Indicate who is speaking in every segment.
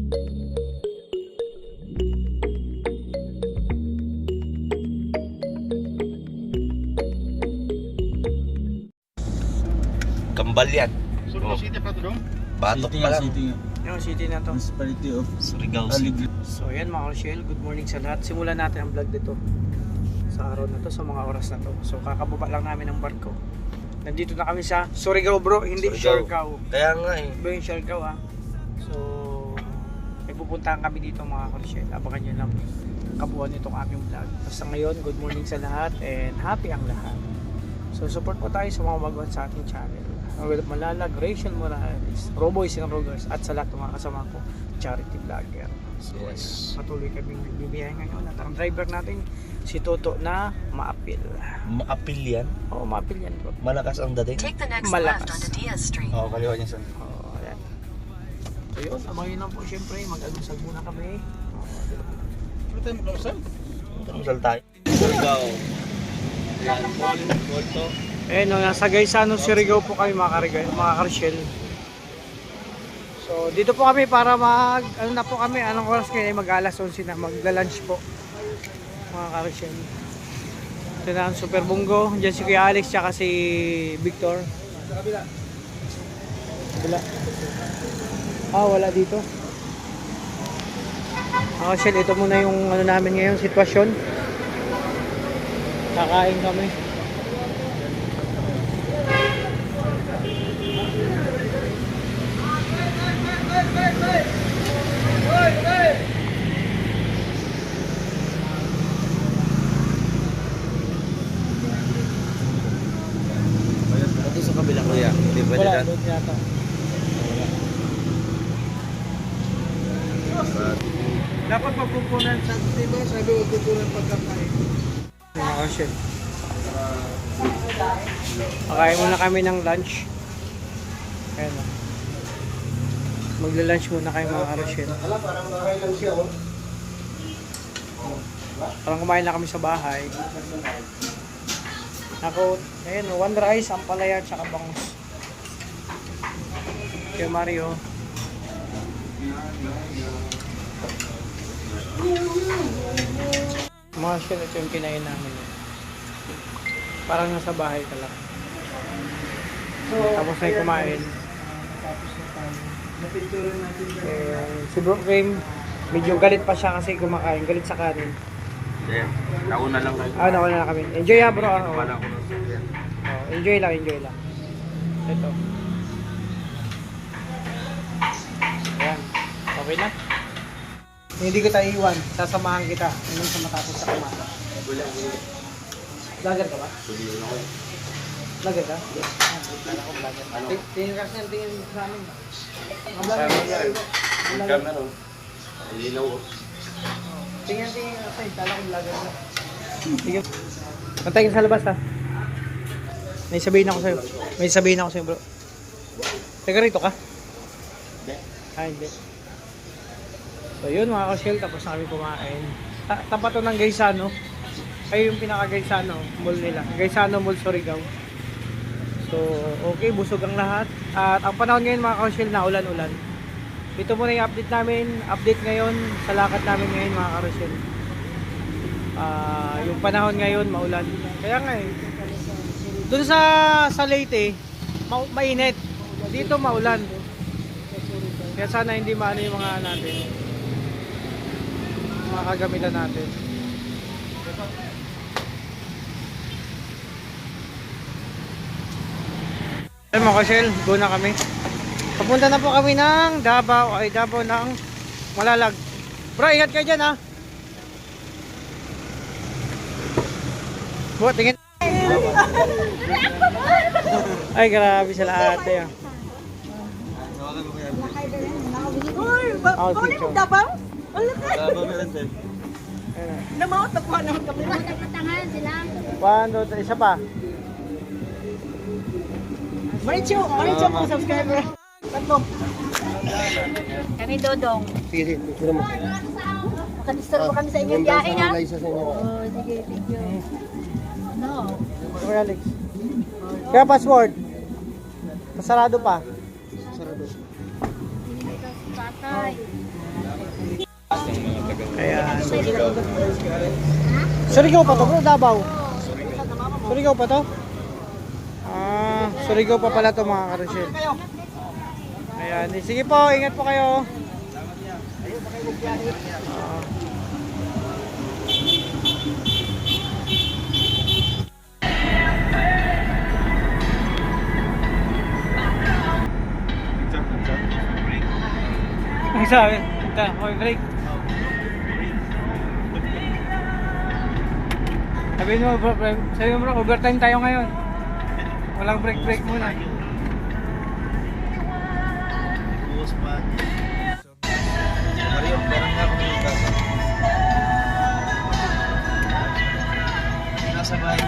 Speaker 1: Kambal yan.
Speaker 2: Surigao City pa ito?
Speaker 1: Batok pa lang.
Speaker 3: Yung city na to.
Speaker 4: Municipality of
Speaker 1: Surigao City.
Speaker 3: So yan mga Rochelle, good morning sa lahat. Simulan natin ang vlog dito sa araw na to, sa mga oras na to. So kakababa lang namin ng barko. Nandito na kami sa Surigao bro, hindi Siargao.
Speaker 1: Kaya nga eh.
Speaker 3: Iba yung Siargao ha. So may pupuntahan kami dito mga Rochelle. Abangan nyo lang kabuuan nitong aking vlog. Basta ngayon, good morning sa lahat and happy ang lahat. So support po tayo sa mga baguhan sa ating channel. Ang Malalag, Rachel Morales, Roboys and Rogers, at sa lahat ng mga kasama ko, charity vlogger. So,
Speaker 1: Yes.
Speaker 3: patuloy kaming nagbibiyahe ngayon. At ang driver natin, si Toto na maapil.
Speaker 1: Maapil yan.
Speaker 3: Oo, maapil yan bro.
Speaker 1: Malakas ang dating.
Speaker 5: Take the next
Speaker 3: Malakas.
Speaker 5: left onto Diaz Street.
Speaker 2: Oo, kaliwa niya sa...
Speaker 3: Oo, ayan. So yun, abangan lang po syempre, mag-alusal muna kami.
Speaker 2: Ano tayo mag-ausal?
Speaker 1: Kamusal tayo. Surigao. Yan, mall to.
Speaker 3: Ayun, nasa Gaisano, Surigao po kami mga Rochelle. So dito po kami para ano na po kami, anong oras kayo, mag-alas 11 na, magla-lunch po mga Rochelle. Ito na ang Super Bungo, dyan si Kuya Alex tsaka si Victor. Wala. Wala dito. Mga Rochelle, ito muna yung ano namin ngayon, sitwasyon. Kakain kami.
Speaker 1: Ito sa kabila kuya. Hindi pwede
Speaker 3: Wala,
Speaker 1: lang.
Speaker 3: doon yata. Dapat magpupunan sa diba? Sabi huwag pupunan pagkakain. Mga Rochelle. Pakain muna kami ng lunch. Ayan o. Magla-lunch muna kayo mga Rochelle.
Speaker 2: Parang bahay lang siya, oh.
Speaker 3: Parang kumain na kami sa bahay. Ako, ayun, one rice, ampalaya, tsaka bangus. Kaya Mario. Mga shell, ito yung kinain namin. Parang nasa bahay ka lang. Tapos na yung kumain. Si Brooklyn, medyo galit pa siya kasi kumakain. Galit sa kanin.
Speaker 1: Yeah. Nauna lang kayo.
Speaker 3: Nauna na kami. Enjoy ha bro.
Speaker 1: Wala ko.
Speaker 3: Enjoy lang, enjoy lang. Ito. Ayan. Okay na. Hindi kita iiwan. Sasamahan kita. Hanggang sa matapos sa kumata. Vlogger ka ba? Vlogger ka? Kala ko vlogger. Tingin ka siya, tingin sa amin.
Speaker 1: Camera. Ilinaw.
Speaker 3: Tingin ka siya, kala ko vlogger ka. Sige. Pantay ka sa labas ha. May sabihin ako sa'yo. May sabihin ako sa'yo bro. Teka rito ka? Hindi. So yun mga Rochelle, tapos na kami kumain. Tapat to ng Gaisano. Ay yung pinaka Gaisano mall nila. Gaisano Mall Surigao. So okay, busog ang lahat. At ang panahon ngayon mga Rochelle na ulan-ulan. Ito muna yung update namin. Update ngayon sa lakad namin ngayon mga Rochelle. Yung panahon ngayon maulan. Kaya nga eh. Doon sa Leyte, mainit. Dito maulan. Kaya sana hindi maano yung mga natin. Mga kagamitan natin. Ay mga Rochelle, go na kami. Papunta na po kami ng Davao, ay Davao ng Malalag. Bro, ingat kayo dyan ha. Bro, tingin. Ay, grabe sila ate ah.
Speaker 6: Uy, bakit mo dabang? Wala ka.
Speaker 2: Dabang meron din.
Speaker 6: Namawat na kuha naman kami.
Speaker 5: Nagpatangalan sila.
Speaker 3: Paano, isa pa?
Speaker 6: Maricho po subscriber. Tatlo.
Speaker 5: Kami Dodong.
Speaker 3: Sige, sige mo.
Speaker 6: Makadisturbo kami sa inyong biyahe na.
Speaker 3: Isa sa inyo.
Speaker 6: Oh, sige, thank you. Ano?
Speaker 3: Kuya Alex. Kaya password. Masarado pa.
Speaker 5: Patay.
Speaker 3: Surigao pa to bro, Davao. Surigao pa to? Ah, Surigao pa pala to mga karosyel. Ayan, sige po, ingat po kayo. Ang sabi, ito, okay, break. Sabi mo bro, sabi mo bro, overtime tayo ngayon. Walang break muna.
Speaker 1: Bukas pa. Mario, parang nga ako ng kasa. Nasa bahay.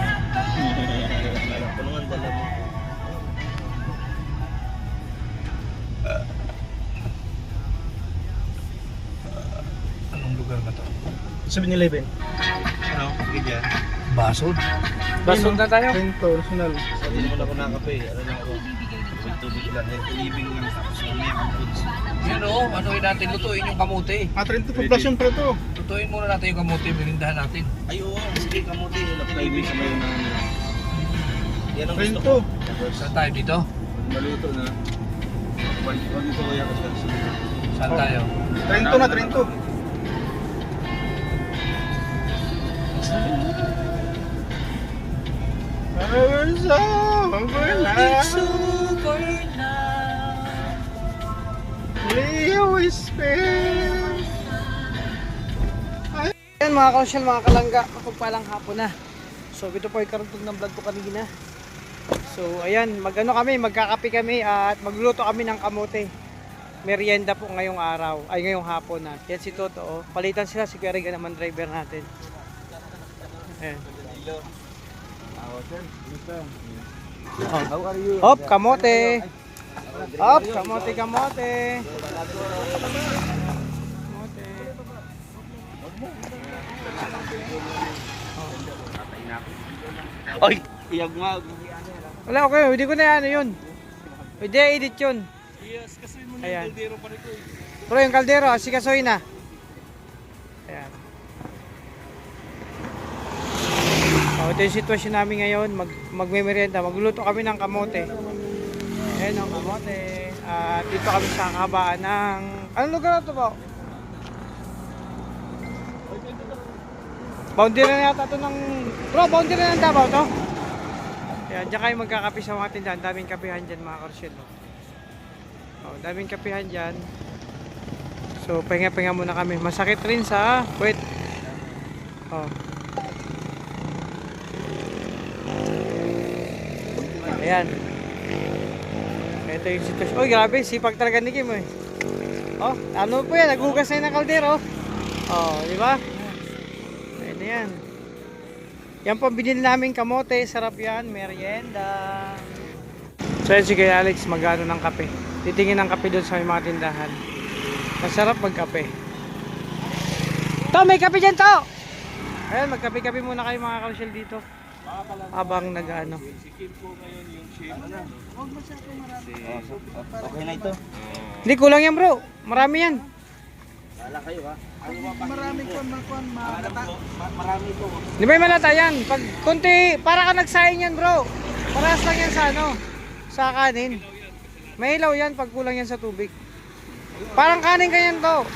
Speaker 1: Tulungan dala mo.
Speaker 2: Anong lugar ba to? 7-Eleven.
Speaker 1: Ano? Ganyan.
Speaker 2: Basod.
Speaker 3: Basog na tayo.
Speaker 2: International.
Speaker 1: Sabi mo na ako nakape. Ano lang ako? Tubig lang. Living lang. Tapos mamaya ang foods.
Speaker 4: Yun o, ano natin, lutuin yung kamote.
Speaker 2: Trento population pa to.
Speaker 4: Lutuin muna natin yung kamote, bilindahan natin.
Speaker 1: Ay, oo. Sige, kamuti. Living sa mayo ng yan ang gusto
Speaker 2: Trento.
Speaker 1: ko.
Speaker 4: Saan tayo dito?
Speaker 1: Maluto na. Wag ito kaya kasi.
Speaker 4: Saan tayo?
Speaker 2: Trento na, Trento. Leo is fair.
Speaker 3: Ayan mga kausyal, mga kalangga, kapagpalang hapon na. So ito po ay karugtog ng vlog ko kanina. So ayan, magkakape kami at magluto kami ng kamote. Merienda po ngayong araw, ay ngayong hapon na. Yan si Toto, oh. Palitan sila, si Kuya Riga naman driver natin. Ayan.
Speaker 1: How are you?
Speaker 3: Hop, kamote. Hop, kamote. Kamote.
Speaker 1: Ay, iyag nga.
Speaker 3: Wala, okay, hindi ko na ano yun. Hindi, edit yun.
Speaker 2: Yes, kasi mo
Speaker 3: Ayan.
Speaker 2: kaldero pa rin ko.
Speaker 3: Bro, yung kaldero, asikasuhin na. Ayan. Ito yung sitwasyon namin ngayon. Magme-merienda. Magluluto kami ng kamote. Ayan ang kamote. At dito kami sa kabaan ng... Anong lugar na ito po? Boundary na yata ito ng... Bro, boundary na ng Davao to? Ayan, dyan kayo magkakape sa mga tindahan. Daming kapihan dyan mga karsyon. Daming kapihan dyan. So, pahinga-pahinga muna kami. Masakit rin sa puwet. Ayan. Ito yung sitwasyon. Oh, grabe. Sipag talaga ni Kim eh. Oh, ano po yan? Naghugas na ng kaldero. Oh, di ba? Ayan yan. Yan po binili namin kamote. Sarap yan. Merienda. So yan si Kuya Alex mag-ano ng kape. Titingin ng kape doon sa may mga tindahan. Masarap magkape. To, may kape dyan to! Ayan, magkape-kape muna kayo mga kausyal dito. Habang nag-ano.
Speaker 1: Okay na ito.
Speaker 3: Hindi, kulang yan bro. Marami yan.
Speaker 1: Wala kayo ha.
Speaker 2: Marami ko
Speaker 1: Marami ito.
Speaker 3: Di ba yung malata yan? Pag kunti, para ka nagsayang yan bro. Parehas lang yan sa ano, sa kanin. May ilaw yan pag kulang yan sa tubig. Parang kanin ganyan to.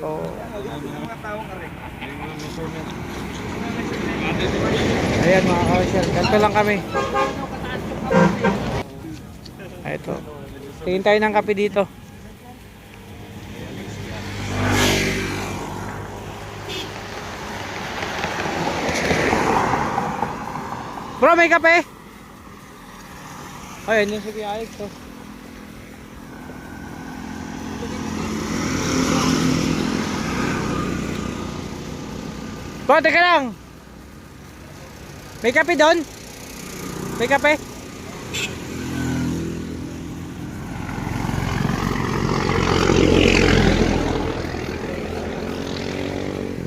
Speaker 3: Oh. Ayan mga kausyal, ganito lang kami. Ito. Tingin tayo ng kape dito. Bro, may kape? Ayan yung sige Alex to. Bro, teka lang. May kape doon? May kape?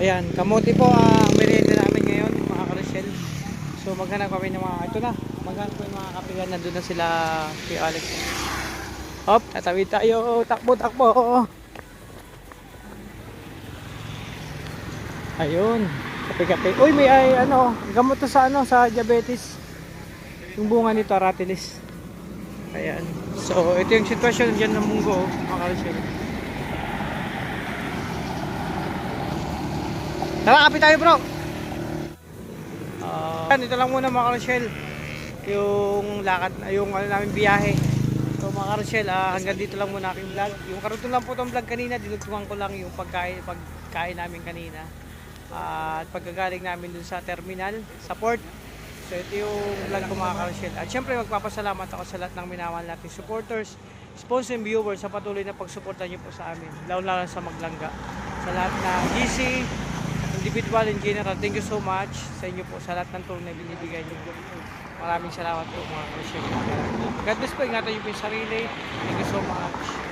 Speaker 3: Ayan, kamote po ang merienda namin ngayon, mga karosyel. So maghanap kami ng mga, ito na, maghanap kami ng mga kapihan, nandun na sila kay Alex. Hop, tatawid tayo, takbo. Ayun, kape-kape. Uy, may gamot to sa sa diabetes. Yung bunga nito, aratilis. Ayan. So, ito yung sitwasyon dyan ng munggo, mga ka-Rochelle. Tara, kape tayo bro! Ito lang muna mga ka-Rochelle. Yung lakad, yung namin biyahe. So mga ka-Rochelle, hanggang dito lang muna aking vlog. Yung karoon lang po itong vlog kanina, dinugtungan ko lang yung pagkain namin kanina. At pagkagaling namin dun sa terminal, sa port. So ito yung vlog ko mga ka-Rochelle. At syempre magpapasalamat ako sa lahat ng minamahal nating supporters, sponsors and viewers sa patuloy na pagsuporta nyo po sa amin. Lalo sa Maglangga. Sa lahat na GC, individual and general, thank you so much sa inyo po sa lahat ng tulong na binibigay nyo. Maraming salamat po mga ka-Rochelle. God bless po, ingatan nyo po yung sarili. Thank you so much.